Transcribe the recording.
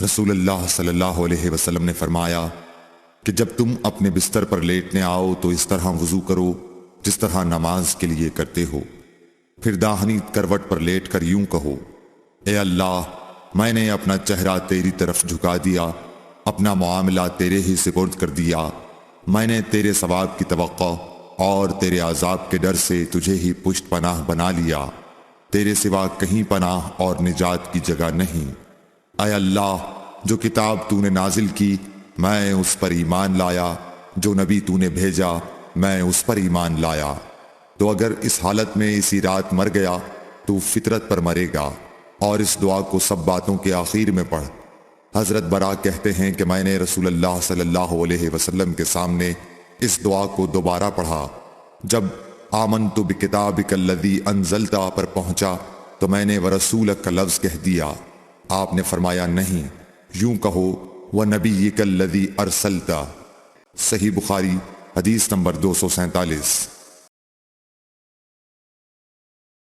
رسول اللہ صلی اللہ علیہ وسلم نے فرمایا کہ جب تم اپنے بستر پر لیٹنے آؤ تو اس طرح وضو کرو جس طرح نماز کے لیے کرتے ہو، پھر داہنی کروٹ پر لیٹ کر یوں کہو: اے اللہ، میں نے اپنا چہرہ تیری طرف جھکا دیا، اپنا معاملہ تیرے ہی سپرد کر دیا، میں نے تیرے ثواب کی توقع اور تیرے عذاب کے ڈر سے تجھے ہی پشت پناہ بنا لیا، تیرے سوا کہیں پناہ اور نجات کی جگہ نہیں۔ اے اللہ، جو کتاب تو نے نازل کی میں اس پر ایمان لایا، جو نبی تو نے بھیجا میں اس پر ایمان لایا، تو اگر اس حالت میں اسی رات مر گیا تو فطرت پر مرے گا، اور اس دعا کو سب باتوں کے آخر میں پڑھ۔ حضرت برا کہتے ہیں کہ میں نے رسول اللہ صلی اللہ علیہ وسلم کے سامنے اس دعا کو دوبارہ پڑھا۔ جب آمنت بکتابک الذی انزلت پر پہنچا تو میں نے ورسولک کا لفظ کہہ دیا۔ آپ نے فرمایا نہیں، یوں کہو ونبیک الذی ارسلت۔ صحیح بخاری حدیث نمبر 247۔